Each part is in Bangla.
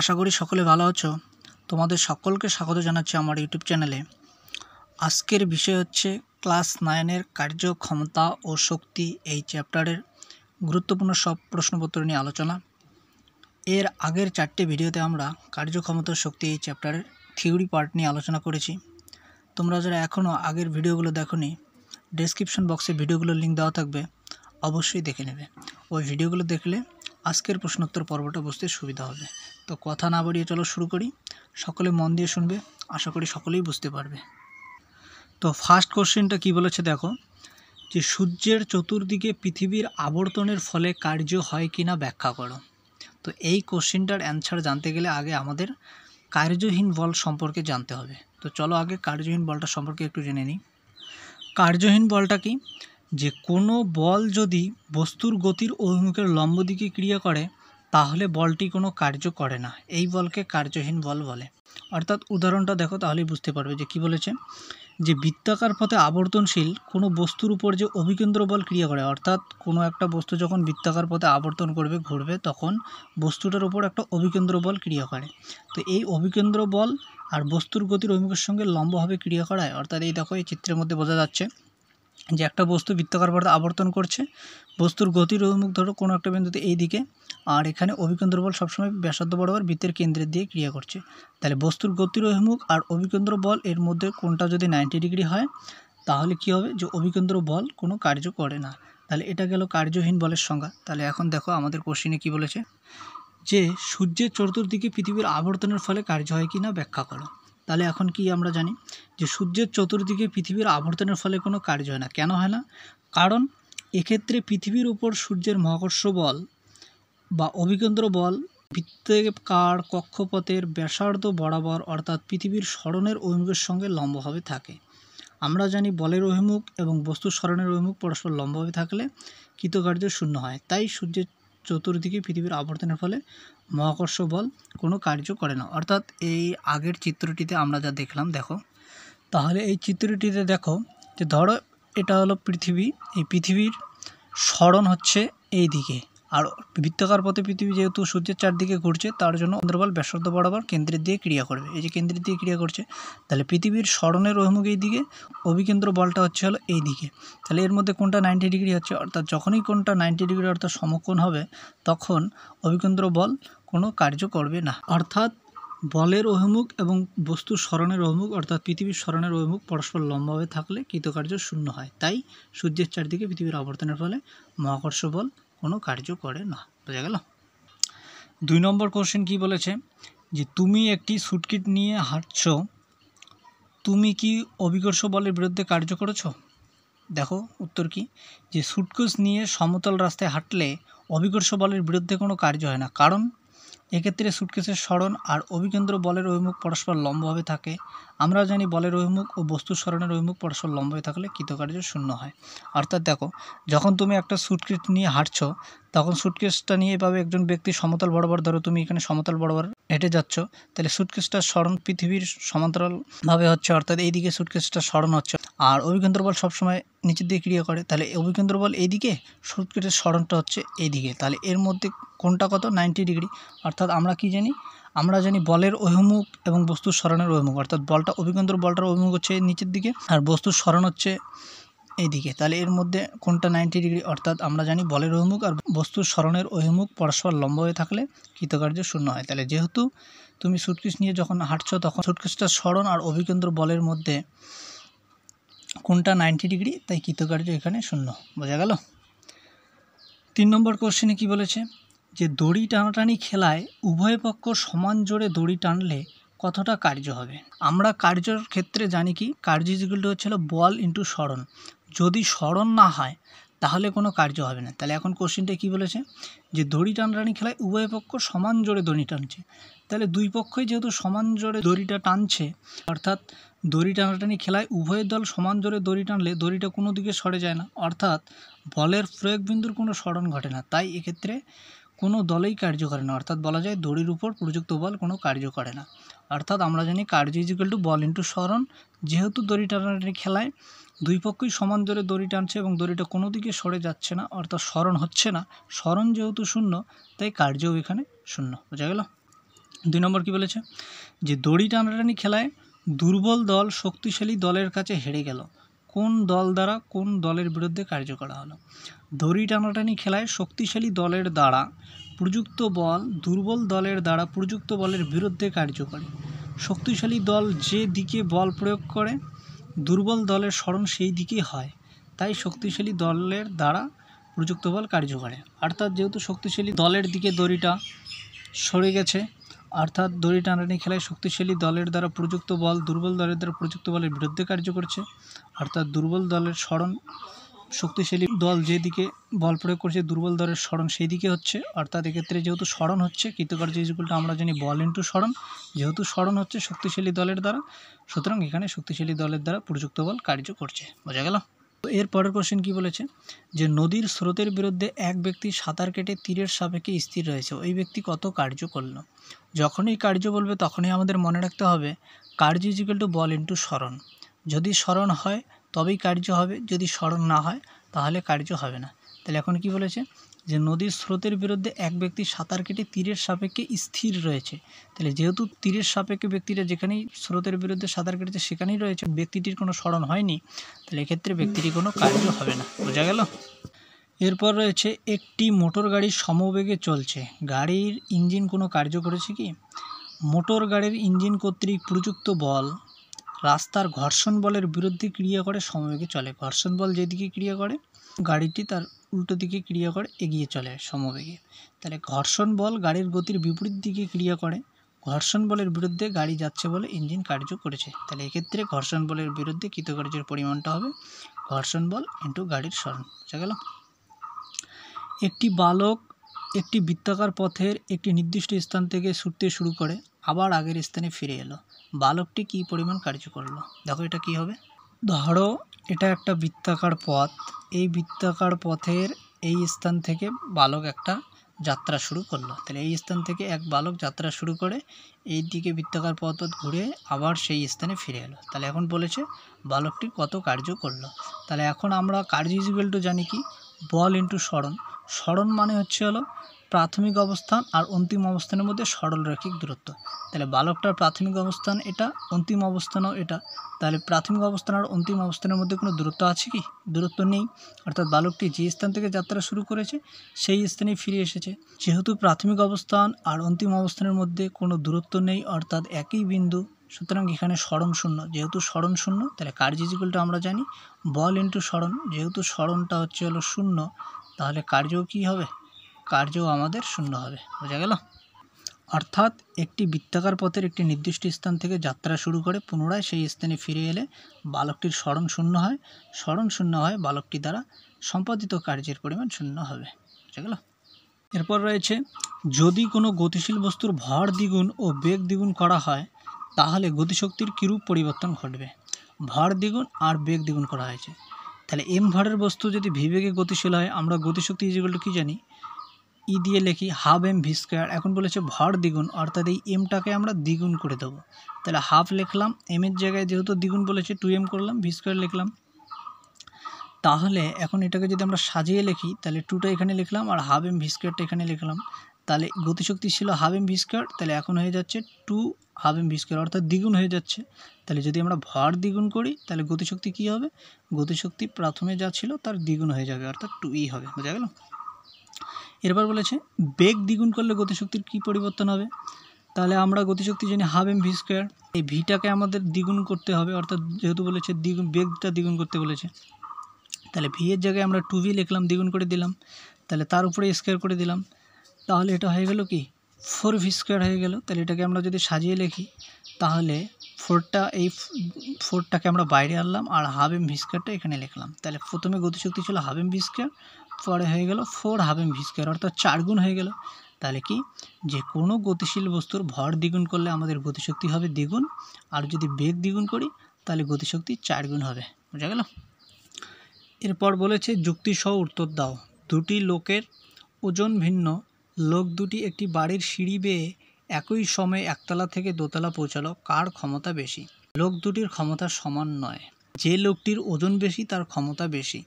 আশা করি সকলে ভালো আছো। তোমাদের সকলকে স্বাগত জানাচ্ছি আমার ইউটিউব চ্যানেলে। আজকের বিষয় হচ্ছে ক্লাস 9-এর কার্যক্ষমতা ও শক্তি এই চ্যাপ্টারের গুরুত্বপূর্ণ সব প্রশ্নপত্র নিয়ে আলোচনা। এর আগের 4টে ভিডিওতে আমরা কার্যক্ষমতা ও শক্তি এই চ্যাপ্টারের থিওরি পার্ট নিয়ে আলোচনা করেছি। তোমরা যারা এখনও আগের ভিডিওগুলো দেখোনি, ডেসক্রিপশন বক্সে ভিডিওগুলোর লিঙ্ক দেওয়া থাকবে, অবশ্যই দেখে নেবে। ওই ভিডিওগুলো দেখলে আজকের প্রশ্নোত্তর পর্বটা বুঝতে সুবিধা হবে। তো কথা না বাড়িয়ে চলো শুরু করি। সকলে মন দিয়ে শুনবে, আশা করি সকলেই বুঝতে পারবে। তো ফার্স্ট কোশ্চেনটা কি বলেছে দেখো, যে সূর্যের চতুর্দিকে পৃথিবীর আবর্তনের ফলে কার্য হয় কিনা ব্যাখ্যা করো। তো এই কোশ্চেনটার অ্যান্সার জানতে গেলে আগে আমাদের কার্যহীন বল সম্পর্কে জানতে হবে। তো চলো আগে কার্যহীন বলটা সম্পর্কে একটু জেনে নিই। কার্যহীন বলটা কি, যে কোনো বল যদি বস্তুর গতির অভিমুখের লম্ব দিকে ক্রিয়া করে তাহলে বলটি কোনো কার্য করে না, এই বলকে কার্যহীন বল বলে। অর্থাৎ উদাহরণটা দেখো তাহলেই বুঝতে পারবে যে কি বলেছে, যে বৃত্তাকার পথে আবর্তনশীল কোনো বস্তুর উপর যে অভিকেন্দ্র বল ক্রিয়া করে, অর্থাৎ কোনো একটা বস্তু যখন বৃত্তাকার পথে আবর্তন করবে, ঘুরবে, তখন বস্তুটার উপর একটা অভিকেন্দ্র বল ক্রিয়া করে। তো এই অভিকেন্দ্র বল আর বস্তুর গতির অভিমুখের সঙ্গে লম্বভাবে ক্রিয়া করায়। অর্থাৎ এই দেখো এই চিত্রের মধ্যে বোঝা যাচ্ছে যে একটা বস্তু বৃত্তাকার পথে আবর্তন করছে, বস্তুর গতির অভিমুখ ধরো কোনো একটা বিন্দুতে এই দিকে, আর এখানে অভিকেন্দ্র বল সবসময় ব্যাসার্ধ বরাবর বৃত্তের কেন্দ্রের দিয়ে ক্রিয়া করছে। তাহলে বস্তুর গতির অভিমুখ আর অভিকেন্দ্র বল এর মধ্যে কোনটা যদি 90 ডিগ্রি হয় তাহলে কি হবে, যে অভিকেন্দ্র বল কোনো কার্য করে না। তাহলে এটা গেল কার্যহীন বলের সংজ্ঞা। তাহলে এখন দেখো আমাদের কোশ্চেনে কি বলেছে, যে সূর্যের চতুর্দিকে পৃথিবীর আবর্তনের ফলে কার্য হয় কিনা ব্যাখ্যা করো। তাহলে এখন কি আমরা জানি যে সূর্যের চতুর্দিকে পৃথিবীর আবর্তনের ফলে কোনো কার্য হয় না। কেন হয় না? কারণ এক্ষেত্রে পৃথিবীর উপর সূর্যের মহাকর্ষ বল বা অভিকেন্দ্র বল বৃত্তাকার কক্ষপথের ব্যাসার্ধ বরাবর, অর্থাৎ পৃথিবীর সরণের অভিমুখের সঙ্গে লম্বভাবে থাকে। আমরা জানি বলের অভিমুখ এবং বস্তুর সরণের অভিমুখ পরস্পর লম্বভাবে থাকলে কৃতকার্য শূন্য হয়। তাই সূর্যের চতুর্দিকে পৃথিবীর আবর্তনের ফলে মহাকর্ষ বল কোনো কার্য করে না। অর্থাৎ এই আগের চিত্রটিতে আমরা যা দেখলাম, দেখো তাহলে এই চিত্রটিতে দেখো যে ধরো এটা হলো পৃথিবী, এই পৃথিবীর সরণ হচ্ছে এই দিকে, আর বৃত্তাকার পথে পৃথিবী যেহেতু সূর্যের চারদিকে ঘুরছে তার জন্য অন্তর্বল ব্যাসার্ধ বরাবর কেন্দ্রের দিয়ে ক্রিয়া করবে। এই যে কেন্দ্রের দিয়ে ক্রিয়া করছে, তাহলে পৃথিবীর সরণের অভিমুখ এই দিকে, অভিকেন্দ্র বলটা হচ্ছে হলো এই দিকে। তাহলে এর মধ্যে কোনটা 90 ডিগ্রি হচ্ছে, অর্থাৎ যখনই কোনটা 90 ডিগ্রি অর্থাৎ সমকোণ হবে তখন অভিকেন্দ্র বল কোনো কার্য করবে না। অর্থাৎ বলের অভিমুখ এবং বস্তুর সরণের অভিমুখ অর্থাৎ পৃথিবীর সরণের অভিমুখ পরস্পর লম্বভাবে থাকলে কৃতকার্য শূন্য হয়। তাই সূর্যের চারদিকে পৃথিবীর আবর্তনের ফলে মহাকর্ষ বল কোনো কার্য করে না। বোঝা গেল? 2 নম্বর কোশ্চেন কি বলেছে, যে তুমি একটি সুটকিট নিয়ে হাঁটছো, তুমি কি অভিকর্ষ বলের বিরুদ্ধে কার্য করেছো? দেখো উত্তর কি, যে সুটকেস নিয়ে সমতল রাস্তায় হাঁটলে অভিকর্ষ বলের বিরুদ্ধে কোনো কার্য হয় না। কারণ এক্ষেত্রে সুটকেসের সরণ আর অভিকেন্দ্র বলের অভিমুখ পরস্পর লম্বভাবে থাকে। আমরা জানি বলের অভিমুখ ও বস্তুর সরণের অভিমুখ পরস্পর লম্বভাবে থাকলে কৃতকার্য শূন্য হয়। অর্থাৎ দেখো যখন তুমি একটা সুটকেস নিয়ে হাঁটছো তখন সুটকেসটা নিয়ে এভাবে একজন ব্যক্তি সমতল বরাবর, ধরো তুমি এখানে সমতল বরাবর হেঁটে যাচ্ছ, তাহলে সুটকেসটার সরণ পৃথিবীর সমান্তরালভাবে হচ্ছে, অর্থাৎ এইদিকে সুটকেসটার সরণ হচ্ছে, আর অভিকেন্দ্র বল সবসময় নিচের দিকে ক্রিয়া করে। তাহলে অভিকেন্দ্র বল এইদিকে, সুটকেসের সরণটা হচ্ছে এইদিকে। তাহলে এর মধ্যে কোনটা কত? 90 ডিগ্রি। অর্থাৎ আমরা কি জানি, আমরা জানি বলের অভিমুখ এবং বস্তুর সরণের অভিমুখ, অর্থাৎ বলটা অভিকেন্দ্র বলটার অভিমুখ হচ্ছে নিচের দিকে আর বস্তুর সরণ হচ্ছে এইদিকে। তাহলে এর মধ্যে কোনটা 90 ডিগ্রি, অর্থাৎ আমরা জানি বলের অভিমুখ আর বস্তুর সরণের অভিমুখ পরস্পর লম্ব হয়ে থাকলে কৃতকার্য শূন্য হয়। তাহলে যেহেতু তুমি সুটকেস নিয়ে যখন হাঁটছো তখন সুটকেসটার সরণ আর অভিকেন্দ্র বলের মধ্যে কোনটা 90 ডিগ্রি, তাই কৃতকার্য এখানে শূন্য। বোঝা গেল? 3 নম্বর কোশ্চেনে কি বলেছে, যে দড়ি টানাটানি খেলায় উভয় পক্ষ সমান জোরে দড়ি টানলে কতটা কার্য হবে? আমরা কার্যর ক্ষেত্রে জানি কি, কার্য ইকুয়াল হচ্ছিল বল ইন্টু সরণ। যদি সরণ না হয় তাহলে কোনো কার্য হবে না। তাহলে এখন কোশ্চেনটা কি বলেছে, যে দড়ি টানাটানি খেলায় উভয় পক্ষ সমান জোরে দড়ি টানছে। তাহলে দুই পক্ষই যেহেতু সমান জোরে দড়িটা টানছে, অর্থাৎ দড়ি টানাটানি খেলায় উভয় দল সমান জোরে দড়ি টানলে দড়িটা কোনো দিকে সরে যায় না, অর্থাৎ বলের প্রয়োগ বিন্দুর কোনো সরণ ঘটে না। তাই এক্ষেত্রে কোনো দলেই কার্য করে না, অর্থাৎ বলা যায় দড়ির উপর প্রযুক্ত বল কোনো কার্য করে না। অর্থাৎ আমরা জানি কার্য ইকুয়াল টু বল ইন্টু সরণ। যেহেতু দড়ি টানাটানি খেলায় দুই পক্ষই সমান জোরে দড়ি টানছে এবং দড়িটা কোনো দিকে সরে যাচ্ছে না, অর্থাৎ সরণ হচ্ছে না, সরণ যেহেতু শূন্য তাই কার্যও এখানে শূন্য। বোঝা গেল? 2 নম্বর কি বলেছে, যে দড়ি টানাটানি খেলায় দুর্বল দল শক্তিশালী দলের কাছে হেরে গেল, কোন দল দ্বারা কোন দলের বিরুদ্ধে কার্য করা হলো। দড়ি টানাটানি খেলায় শক্তিশালী দলের দ্বারা প্রযুক্ত বল দুর্বল দলের দ্বারা প্রযুক্ত বলের বিরুদ্ধে কার্য করে। শক্তিশালী দল যে দিকে বল প্রয়োগ করে দুর্বল দলের স্মরণ সেই দিকেই হয়, তাই শক্তিশালী দলের দ্বারা প্রযুক্ত বল কার্য করে। অর্থাৎ যেহেতু শক্তিশালী দলের দিকে দড়িটা সরে গেছে, অর্থাৎ দড়ি টানাটানি খেলায় শক্তিশালী দলের দ্বারা প্রযুক্ত বল দুর্বল দলের দ্বারা প্রযুক্ত বলের বিরুদ্ধে কার্য করছে, অর্থাৎ দুর্বল দলের স্মরণ শক্তিশালী দল যেদিকে বল প্রয়োগ করছে দুর্বল দলের স্মরণ সেই দিকে হচ্ছে। অর্থাৎ এক্ষেত্রে যেহেতু স্মরণ হচ্ছে কৃতকার্য ইকুয়াল টু আমরা জানি বল ইন্টু স্মরণ, যেহেতু স্মরণ হচ্ছে শক্তিশালী দলের দ্বারা, সুতরাং এখানে শক্তিশালী দলের দ্বারা প্রযুক্ত বল কার্য করছে। বোঝা গেল? তো এর পরের কোশ্চেন কি বলেছে, যে নদীর স্রোতের বিরুদ্ধে এক ব্যক্তি সাঁতার কেটে তীরের সাপেক্ষে স্থির রয়েছে, ওই ব্যক্তি কত কার্য করলো। যখনই কার্য বলবে তখনই আমাদের মনে রাখতে হবে কার্য ইকুয়াল টু বল ইন্টু স্মরণ। যদি স্মরণ হয় তবেই কার্য হবে, যদি স্মরণ না হয় তাহলে কার্য হবে না। তাহলে এখন কি বলেছে, যে নদীর স্রোতের বিরুদ্ধে এক ব্যক্তি সাঁতার কেটে তীরের সাপেক্ষে স্থির রয়েছে। তাহলে যেহেতু তীরের সাপেক্ষে ব্যক্তিটা যেখানেই স্রোতের বিরুদ্ধে সাঁতার কেটেছে সেখানেই রয়েছে, ব্যক্তিটির কোনো স্মরণ হয়নি, তাহলে এক্ষেত্রে ব্যক্তিটির কোনো কার্য হবে না। বোঝা গেল? এরপর রয়েছে একটি মোটর গাড়ি সমবেগে চলছে, গাড়ির ইঞ্জিন কোনো কার্য করেছে কি। মোটর গাড়ির ইঞ্জিন কর্তৃক প্রযুক্ত বল রাস্তার ঘর্ষণ বলের বিরুদ্ধে ক্রিয়া করে সমবেগে চলে। ঘর্ষণ বল যেদিকে ক্রিয়া করে গাড়িটি তার উল্টো দিকে ক্রিয়া করে এগিয়ে চলে সমবেগে। তাহলে ঘর্ষণ বল গাড়ির গতির বিপরীত দিকে ক্রিয়া করে, ঘর্ষণ বলের বিরুদ্ধে গাড়ি যাচ্ছে বলে ইঞ্জিন কার্য করেছে। তাহলে এক্ষেত্রে ঘর্ষণ বলের বিরুদ্ধে কৃতকার্যের পরিমাণটা হবে ঘর্ষণ বল ইন্টু গাড়ির স্মরণ। বুঝা গেল? একটি বালক একটি বৃত্তাকার পথের একটি নির্দিষ্ট স্থান থেকে ছুটতে শুরু করে আবার আগের স্থানে ফিরে এলো, বালকটি কী পরিমাণ কার্য করলো। দেখো এটা কি হবে, ধরো এটা একটা বৃত্তাকার পথ, এই বৃত্তাকার পথের এই স্থান থেকে বালক একটা যাত্রা শুরু করলো। তাহলে এই স্থান থেকে এক বালক যাত্রা শুরু করে এই দিকে বৃত্তাকার পথ ঘুরে আবার সেই স্থানে ফিরে এলো। তাহলে এখন বলেছে বালকটি কত কার্য করলো। তাহলে এখন আমরা কার্য ইকুয়াল টু জানি কি বল ইন্টু স্মরণ। স্মরণ মানে হচ্ছে হলো প্রাথমিক অবস্থান আর অন্তিম অবস্থানের মধ্যে সরলরৈখিক দূরত্ব। তাহলে বালকটার প্রাথমিক অবস্থান এটা, অন্তিম অবস্থানও এটা, তাহলে প্রাথমিক অবস্থান আর অন্তিম অবস্থানের মধ্যে কোনো দূরত্ব আছে কি? দূরত্ব নেই। অর্থাৎ বালকটি যে স্থান থেকে যাত্রা শুরু করেছে সেই স্থানেই ফিরে এসেছে। যেহেতু প্রাথমিক অবস্থান আর অন্তিম অবস্থানের মধ্যে কোনো দূরত্ব নেই অর্থাৎ একই বিন্দু, সুতরাং এখানে স্মরণ শূন্য। যেহেতু স্মরণ শূন্য তাহলে কার্য ইকুয়ালটা আমরা জানি বল ইন্টু স্মরণ। যেহেতু স্মরণটা হচ্ছে হলো শূন্য তাহলে কার্যও কী হবে, কার্যও আমাদের শূন্য হবে। বোঝা গেল? অর্থাৎ একটি বৃত্তাকার পথের একটি নির্দিষ্ট স্থান থেকে যাত্রা শুরু করে পুনরায় সেই স্থানে ফিরে এলে বালকটির স্মরণ শূন্য হয়, স্মরণ শূন্য হয় বালকটি দ্বারা সম্পাদিত কার্যের পরিমাণ শূন্য হবে। বুঝা গেল? এরপর রয়েছে যদি কোনো গতিশীল বস্তুর ভর দ্বিগুণ ও বেগ দ্বিগুণ করা হয় তাহলে গতিশক্তির কীরূপ পরিবর্তন ঘটবে। ভর দ্বিগুণ আর বেগ দ্বিগুণ করা হয়েছে, তাহলে এম ভরের বস্তু যদি ভি বেগে গতিশীল হয় আমরা গতিশক্তি ইকুয়াল টু কী জানি, ই দিয়ে লিখি হাফ এম ভি স্কোয়ার। এখন বলেছে ভর দ্বিগুণ অর্থাৎ এই এমটাকে আমরা দ্বিগুণ করে দেবো, তাহলে হাফ লিখলাম, এমের জায়গায় যেহেতু দ্বিগুণ বলেছে 2m করলাম, ভি স্কোয়ার লিখলাম। তাহলে এখন এটাকে যদি আমরা সাজিয়ে লিখি তাহলে 2টা এখানে লিখলাম আর হাফ এম ভি স্কোয়ারটা এখানে লিখলাম। তাহলে গতিশক্তি ছিল হাফ এম ভি স্কোয়ার, তাহলে এখন হয়ে যাচ্ছে 2 হাফ এম ভি স্কোয়ার অর্থাৎ দ্বিগুণ হয়ে যাচ্ছে। তাহলে যদি আমরা ভর দ্বিগুণ করি তাহলে গতিশক্তি কী হবে, গতিশক্তি প্রথমে যা ছিল তার দ্বিগুণ হয়ে যাবে অর্থাৎ 2e হবে। বোঝা গেল? এরপর বলেছে বেগ দ্বিগুণ করলে গতিশক্তির কী পরিবর্তন হবে। তাহলে আমরা গতিশক্তি জানি হাফ এম ভি স্কোয়ার, এই ভিটাকে আমাদের দ্বিগুণ করতে হবে অর্থাৎ যেহেতু বলেছে দ্বিগুণ বেগটা দ্বিগুণ করতে বলেছে, তাহলে ভি এর জায়গায় আমরা 2v লিখলাম, দ্বিগুণ করে দিলাম, তাহলে তার উপরে স্কোয়ার করে দিলাম, তাহলে এটা হয়ে গেল কি 4v স্কোয়ার হয়ে গেল। তাহলে এটাকে আমরা যদি সাজিয়ে লিখি তাহলে 4টা এই 4টাকে আমরা বাইরে আনলাম আর হাফ এম ভি স্কোয়ারটা এখানে লিখলাম। তাহলে প্রথমে গতিশক্তি ছিল হাফ এম ভি স্কোয়ার, পরে হয়ে গেল 4 হাফ এম ভি স্কোয়ার অর্থাৎ 4 গুণ হয়ে গেল। তাহলে কি যে কোনো গতিশীল বস্তুর ভর দ্বিগুণ করলে আমাদের গতিশক্তি হবে দ্বিগুণ, আর যদি বেগ দ্বিগুণ করি তাহলে গতিশক্তি 4 গুণ হবে। বোঝা গেল? এরপর বলেছে যুক্তিসহ উত্তর দাও। দুটি লোকের ওজন ভিন্ন, লোক দুটি একটি বাড়ির সিঁড়ি বেয়ে একই সময়ে একতলা থেকে দোতলা পৌঁছালো, কার ক্ষমতা বেশি। লোক দুটির ক্ষমতা সমান নয়, যে লোকটির ওজন বেশি তার ক্ষমতা বেশি,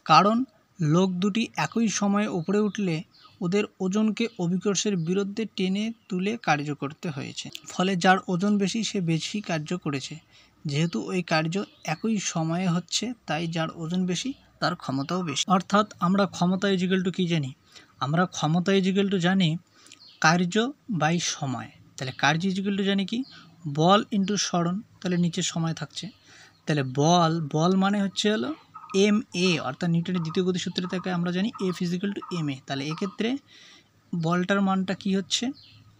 কারণ লোক দুটি একই সময়ে উপরে উঠলে ওদের ওজনকে অভিকর্ষের বিরুদ্ধে টেনে তুলে কার্য করতে হয়েছে। ফলে যার ওজন বেশি সে বেশি কার্য করেছে। যেহেতু ওই কার্য একই সময়ে হচ্ছে, তাই যার ওজন বেশি তার ক্ষমতাও বেশি। অর্থাৎ আমরা ক্ষমতা ইজিক্যাল টু কী জানি? আমরা ক্ষমতা ইজিক্যাল টু জানি কার্য বাই সময়। তাহলে কার্য ইজিক্যাল টু জানি কি? বল ইন্টু সরণ। তাহলে নিচে সময় থাকছে। তাহলে বল মানে হচ্ছে হলো এম এ, অর্থাৎ নিউটনের দ্বিতীয় গতিসূত্রে থেকে আমরা জানি F is equal two M A. তাহলে এক্ষেত্রে বলটার মানটা কি হচ্ছে?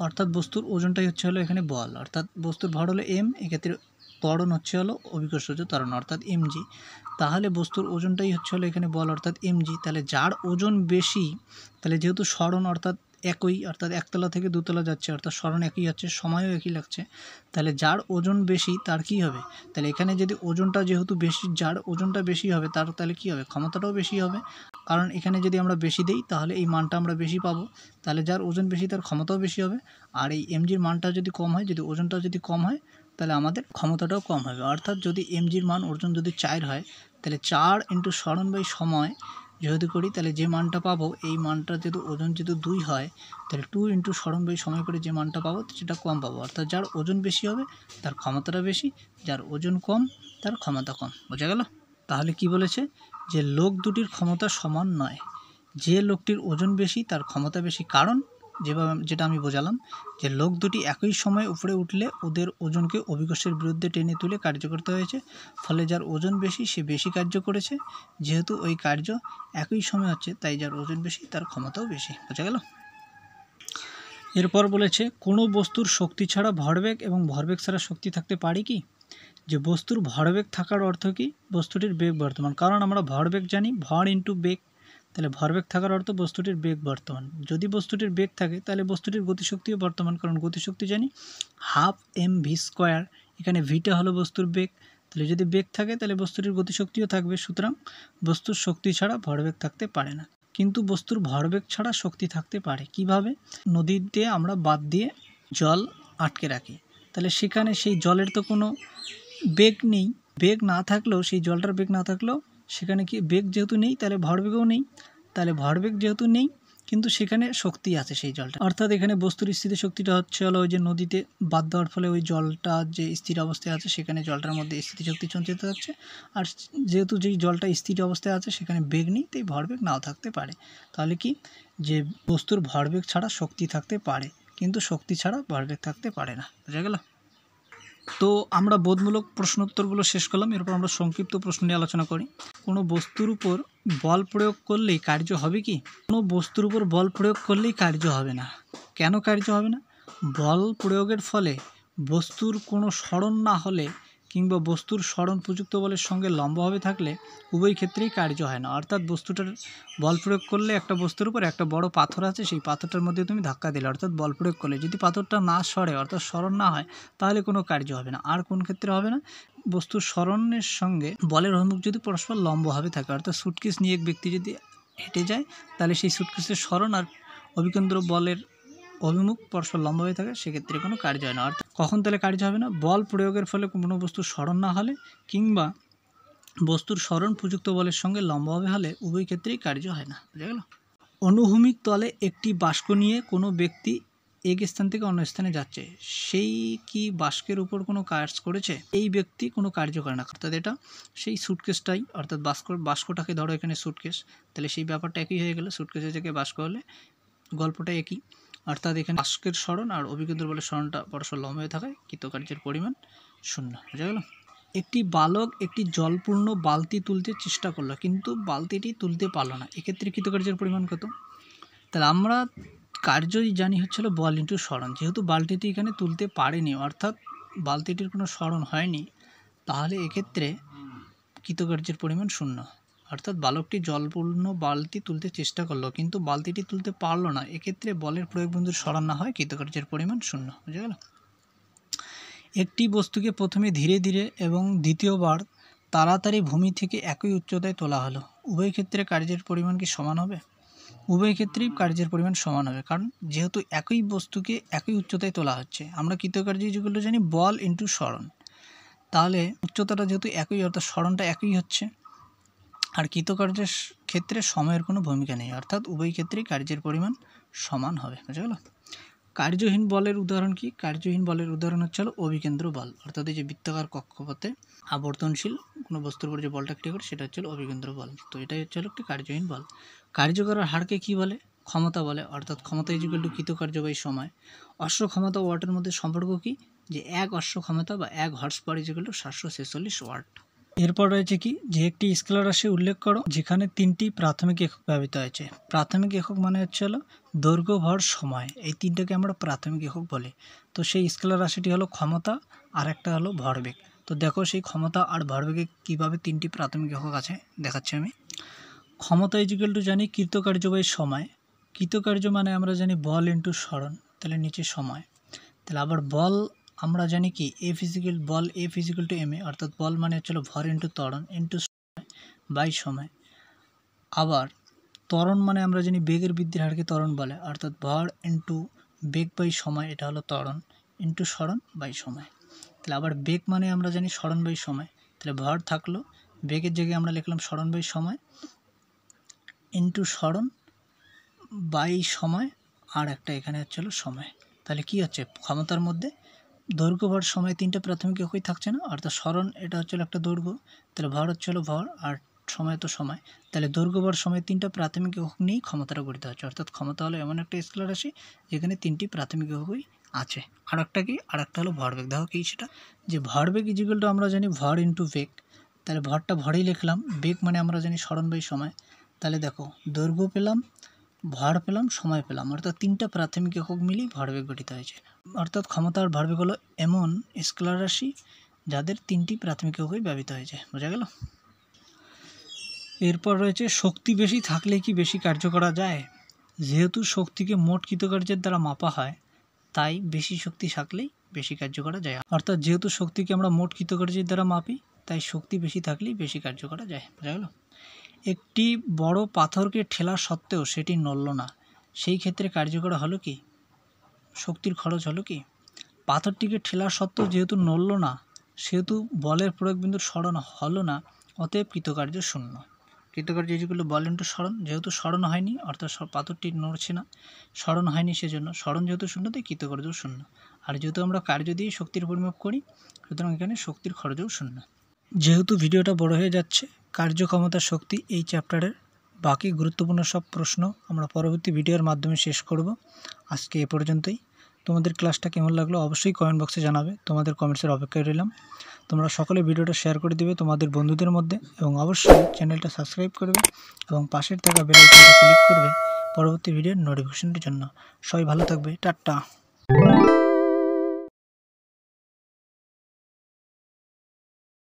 অর্থাৎ বস্তুর ওজনটাই হচ্ছে হলো এখানে বল, অর্থাৎ বস্তুর ভর হলো এম, এক্ষেত্রে ত্বরণ হচ্ছে হলো অভিকর্ষজ ত্বরণ অর্থাৎ এমজি। তাহলে বস্তুর ওজনটাই হচ্ছে হলো এখানে বল অর্থাৎ এমজি। তাহলে যার ওজন বেশি, তাহলে যেহেতু সরণ অর্থাৎ একই, অর্থাৎ একতলা থেকে দুতলা যাচ্ছে, অর্থাৎ সরণ একই যাচ্ছে, সময়ও একই লাগছে, তাহলে যার ওজন বেশি তার কি হবে? তাহলে এখানে যদি ওজনটা যেহেতু বেশি, যার ওজনটা বেশি হবে তার তাহলে কি হবে? ক্ষমতাটাও বেশি হবে। কারণ এখানে যদি আমরা বেশি দিই তাহলে এই মানটা আমরা বেশি পাবো। তাহলে যার ওজন বেশি তার ক্ষমতাও বেশি হবে। আর এই এমজির মানটা যদি কম হয়, যদি ওজনটা যদি কম হয়, তাহলে আমাদের ক্ষমতাটাও কম হবে। অর্থাৎ যদি এমজির মান ওজন যদি 4 হয়, তাহলে 4 ইন্টু সরণ বাই সময় যেহেতু করি, তাহলে যে মানটা পাবো এই মানটা যেহেতু ওজন যেহেতু 2 হয়, তাহলে 2 ইন্টু সরণ বাই সময় করে যে মানটা পাবো সেটা কম পাবো। অর্থাৎ যার ওজন বেশি হবে তার ক্ষমতাটা বেশি, যার ওজন কম তার ক্ষমতা কম। বোঝা গেল? তাহলে কি বলেছে? যে লোক দুটির ক্ষমতা সমান নয়। যে লোকটির ওজন বেশি তার ক্ষমতা বেশি। কারণ যেটা আমি বোঝালাম যে লোক দুটি একই সময় উপরে উঠলে ওদের ওজনকে অভিকর্ষের বিরুদ্ধে টেনে তুলে কার্য করতে হয়েছে। ফলে যার ওজন বেশি সে বেশি কার্য করেছে। যেহেতু ওই কার্য একই সময় হচ্ছে, তাই যার ওজন বেশি তার ক্ষমতাও বেশি। বোঝা গেল? এরপর বলেছে কোনো বস্তুর শক্তি ছাড়া ভরবেগ এবং ভরবেগ ছাড়া শক্তি থাকতে পারে কি? যে বস্তুর ভরবেগ থাকার অর্থ কি? বস্তুটির বেগ বর্তমান। কারণ আমরা ভরবেগ জানি, ভর ইন্টু বেগ। তাহলে ভরবেগ থাকার অর্থ বস্তুটির বেগ বর্তমান। যদি বস্তুটির বেগ থাকে তাহলে বস্তুটির গতিশক্তিও বর্তমান, কারণ গতিশক্তি জানি হাফ এম ভি স্কোয়ার। এখানে ভিটা হলো বস্তুর বেগ। তাহলে যদি বেগ থাকে তাহলে বস্তুটির গতিশক্তিও থাকবে। সুতরাং বস্তুর শক্তি ছাড়া ভরবেগ থাকতে পারে না। কিন্তু বস্তুর ভরবেগ ছাড়া শক্তি থাকতে পারে। কিভাবে? নদীতে আমরা বাঁধ দিয়ে জল আটকে রাখি, তাহলে সেখানে সেই জলের তো কোনো বেগ নেই। বেগ না থাকলেও, সেই জলটার বেগ না থাকলেও সেখানে কি বেগ যেহেতু নেই তাহলে ভরবেগও নেই। তাহলে ভরবেগ যেহেতু নেই কিন্তু সেখানে শক্তি আছে সেই জলটা। অর্থাৎ এখানে বস্তুর স্থিতি শক্তিটা হচ্ছে হলো ওই যে নদীতে বাদ দেওয়ার ফলে ওই জলটা যে স্থির অবস্থায় আছে সেখানে জলটার মধ্যে স্থিতিশক্তি সঞ্চিত থাকছে। আর যেহেতু যেই জলটা স্থির অবস্থায় আছে সেখানে বেগ নেই, তাই ভরবেগ নাও থাকতে পারে। তাহলে কি যে বস্তুর ভরবেগ ছাড়া শক্তি থাকতে পারে, কিন্তু শক্তি ছাড়া ভরবেগ থাকতে পারে না। বুঝা গেল? তো আমরা বোধমূলক প্রশ্নোত্তরগুলো শেষ করলাম। এরপর আমরা সংক্ষিপ্ত প্রশ্ন নিয়ে আলোচনা করি। কোনো বস্তুর উপর বল প্রয়োগ করলেই কার্য হবে কি? কোনো বস্তুর উপর বল প্রয়োগ করলেই কার্য হবে না। কেন কার্য হবে না? বল প্রয়োগের ফলে বস্তুর কোনো সরণ না হলে কিংবা বস্তুর সরণ প্রযুক্ত বলের সঙ্গে লম্বভাবে থাকলে উভয় ক্ষেত্রেই কার্য হয় না। অর্থাৎ বস্তুটার বল প্রয়োগ করলে একটা বস্তুর উপর একটা বড় পাথর আছে, সেই পাথরটার মধ্যে তুমি ধাক্কা দিলে, অর্থাৎ বল প্রয়োগ করলে যদি পাথরটা না সরে অর্থাৎ সরণ না হয় তাহলে কোনো কার্য হবে না। আর কোন ক্ষেত্রে হবে না? বস্তুর সরণের সঙ্গে বলের অভিমুখ যদি পরস্পর লম্বভাবে থাকে, অর্থাৎ সুটকেস নিয়ে এক ব্যক্তি যদি হেঁটে যায় তাহলে সেই সুটকেসের সরণ আর অভিকেন্দ্র বলের অভিমুখ পরস্পর লম্বা হয়ে থাকে, সেক্ষেত্রে কোনো কার্য হয় না। অর্থাৎ কখন তাহলে কার্য হবে না? বল প্রয়োগের ফলে কোনো বস্তুর সরণ না হলে কিংবা বস্তুর সরণ প্রযুক্ত বলের সঙ্গে লম্বাভাবে হলে উভয় ক্ষেত্রেই কার্য হয় না। বুঝা গেল? অনুভূমিক তলে একটি বাষ্প নিয়ে কোনো ব্যক্তি এক স্থান থেকে অন্য স্থানে যাচ্ছে, সেই কি বাষ্পের উপর কোনো কাজ করেছে? এই ব্যক্তি কোনো কার্য করে না। অর্থাৎ এটা সেই সুটকেসটাই, অর্থাৎ বাষ্পটাকে ধরো এখানে সুটকেস, তাহলে সেই ব্যাপারটা একই হয়ে গেল। সুটকেসের থেকে বাষ্প হলে গল্পটা একই। অর্থাৎ এখানে বাষ্পের সরণ আর অভিকেন্দ্র বলের সরণটা পরস্পর লম্ব হয়ে থাকায় কৃতকার্যের পরিমাণ 0। বুঝা গেল? একটি বালক একটি জলপূর্ণ বালতি তুলতে চেষ্টা করলো কিন্তু বালতিটি তুলতে পারলো না, এক্ষেত্রে কৃতকার্যের পরিমাণ কত? তাহলে আমরা কার্যই জানি হচ্ছিল বল ইন্টু সরণ। যেহেতু বালতিটি এখানে তুলতে পারেনি, অর্থাৎ বালতিটির কোনো সরণ হয়নি, তাহলে এক্ষেত্রে কৃতকার্যের পরিমাণ 0। অর্থাৎ বালকটি জলপূর্ণ বালতি তুলতে চেষ্টা করলো কিন্তু বালতিটি তুলতে পারলো না, এক্ষেত্রে বলের প্রয়োগবিন্দুর সরণ না হয় কৃতকার্যের পরিমাণ 0। বুঝা গেল? একটি বস্তুকে প্রথমে ধীরে ধীরে এবং দ্বিতীয়বার তাড়াতাড়ি ভূমি থেকে একই উচ্চতায় তোলা হলো, উভয় ক্ষেত্রে কার্যের পরিমাণ কি সমান হবে? উভয় ক্ষেত্রেই কার্যের পরিমাণ সমান হবে, কারণ যেহেতু একই বস্তুকে একই উচ্চতায় তোলা হচ্ছে। আমরা কৃতকার্য যেগুলো জানি বল ইন্টু সরণ, তাহলে উচ্চতাটা যেহেতু একই অর্থাৎ সরণটা একই হচ্ছে, আর কৃতকার্যের ক্ষেত্রে সময়ের কোনো ভূমিকা নেই, অর্থাৎ উভয় ক্ষেত্রেই কার্যের পরিমাণ সমান হবে। বুঝা গেল? কার্যহীন বলের উদাহরণ কি? কার্যহীন বলের উদাহরণ হচ্ছে হলো অভিকেন্দ্র বল, অর্থাৎ এই যে বৃত্তাকার কক্ষপথে আবর্তনশীল কোনো বস্তুর উপর যে বলটা ক্রিয়া করে সেটা হচ্ছে হলো অভিকেন্দ্র বল। তো এটাই হচ্ছে হলো একটি কার্যহীন বল। কার্য করার হারকে কী বলে? ক্ষমতা বলে, অর্থাৎ ক্ষমতা ইকুয়াল টু কৃতকার্য বাই সময়। অশ্ব ক্ষমতা ওয়াটের মধ্যে সম্পর্ক কি? যে 1 অশ্ব ক্ষমতা বা 1 horse power equal to 746 watt. এরপর রয়েছে কি? যে একটি স্কেলার রাশি উল্লেখ করো যেখানে 3টি প্রাথমিক একক ব্যবহৃত হয়েছে। প্রাথমিক একক মানে হচ্ছে হলো দৈর্ঘ্য, ভর, সময়, এই তিনটাকে আমরা প্রাথমিক একক বলি। তো সেই স্কেলার রাশিটি হলো ক্ষমতা, আর একটা হলো ভরবেগ। তো দেখো সেই ক্ষমতা আর ভরবেগে কীভাবে 3টি প্রাথমিক একক আছে দেখাচ্ছি আমি। ক্ষমতা ইকুয়াল টু জানি কৃতকার্য বাই সময়। কৃতকার্য মানে আমরা জানি বল ইন্টু সরণ, তাহলে নিচে সময়। তাহলে আবার বল আমরা জানি কি F is equal two M A, অর্থাৎ বল মানে হচ্ছিল ভর ইন্টু ত্বরণ ইন্টু সময় বাই সময়। আবার ত্বরণ মানে আমরা জানি বেগের বৃদ্ধির হারকে ত্বরণ বলে, অর্থাৎ ভর ইন্টু বেগ বাই সময়, এটা হলো ত্বরণ ইন্টু সরণ বাই সময়। তাহলে আবার বেগ মানে আমরা জানি সরণ বাই সময়, তাহলে ভর থাকলো, বেগের জায়গায় আমরা লিখলাম সরণ বাই সময় ইন্টু সরণ বাই সময়, আর একটা এখানে হচ্ছে হলো সময়। তাহলে কি হচ্ছে? ক্ষমতার মধ্যে দৈর্ঘ্য, ভর, সময় 3টা প্রাথমিক একই থাকছে না, অর্থাৎ সরণ এটা হচ্ছে একটা দৈর্ঘ্য, তাহলে ভর হচ্ছে হলো ভর, আর সময় তো সময়। তাহলে দৈর্ঘ্য, ভর, সময় 3টা প্রাথমিক একক নিয়েই ক্ষমতাটা গঠিত হচ্ছে, অর্থাৎ ক্ষমতা হলো এমন একটা স্কেলার রাশি যেখানে 3টি প্রাথমিক এককই আছে। আর একটা কি? আর একটা হলো ভরবেগ। দেখো কি সেটা? যে ভরবেগ ইকুয়াল টু আমরা জানি ভর ইন্টু বেগ, তাহলে ভরটা ভরেই লিখলাম, বেগ মানে আমরা জানি সরণ বাই সময়। তাহলে দেখো দৈর্ঘ্য পেলাম, ভর পেলাম, সময় পেলাম, অর্থাৎ 3টা প্রাথমিক একক মিলেই ভরবেগ গঠিত হয়েছে। অর্থাৎ ক্ষমতা আর ভরবেগ হলো এমন স্কেলার রাশি যাদের 3টি প্রাথমিক এককই ব্যবহৃত হয়েছে। বোঝা গেল? এরপর রয়েছে শক্তি বেশি থাকলে কি বেশি কার্য করা যায়? যেহেতু শক্তিকে মোট কৃতকার্যের দ্বারা মাপা হয়, তাই বেশি শক্তি থাকলেই বেশি কার্য করা যায়। অর্থাৎ যেহেতু শক্তিকে আমরা মোট কৃতকার্যের দ্বারা মাপি, তাই শক্তি বেশি থাকলেই বেশি কার্য করা যায়। বোঝা গেল? একটি বড় পাথরকে ঠেলা সত্ত্বেও সেটি নড়ল না, সেই ক্ষেত্রে কার্যকর হলো কি? শক্তির খরচ হলো কি? পাথরটিকে ঠেলা সত্ত্বেও যেহেতু নড়ল না, সেহেতু বলের প্রয়োগবিন্দুর সরণ হলো না, অতএব কৃতকার্য শূন্য। কৃতকার্য যেগুলো বল ইন্টু সরণ, যেহেতু সরণ হয়নি অর্থাৎ পাথরটি নড়ছে না, সরণ হয়নি সেজন্য সরণ যেহেতু শূন্য, তাই কৃতকার্য শূন্য। আর যেহেতু আমরা কার্য দিয়ে শক্তির পরিমাপ করি, সুতরাং এখানে শক্তির খরচও শূন্য। যেহেতু ভিডিওটা বড় হয়ে যাচ্ছে, কার্যক্ষমতা শক্তি এই চ্যাপ্টারের বাকি গুরুত্বপূর্ণ সব প্রশ্ন আমরা পরবর্তী ভিডিওর মাধ্যমে শেষ করব। আজকে এ পর্যন্তই। তোমাদের ক্লাসটা কেমন লাগলো অবশ্যই কমেন্ট বক্সে জানাবে। তোমাদের কমেন্টসের অপেক্ষায় রইলাম। তোমরা সকলে ভিডিওটা শেয়ার করে দিবে তোমাদের বন্ধুদের মধ্যে, এবং অবশ্যই চ্যানেলটা সাবস্ক্রাইব করবে এবং পাশের থাকা বেল আইকনটা ক্লিক করবে পরবর্তী ভিডিওর নোটিফিকেশনের জন্য। সবাই ভালো থাকবে। টাটা।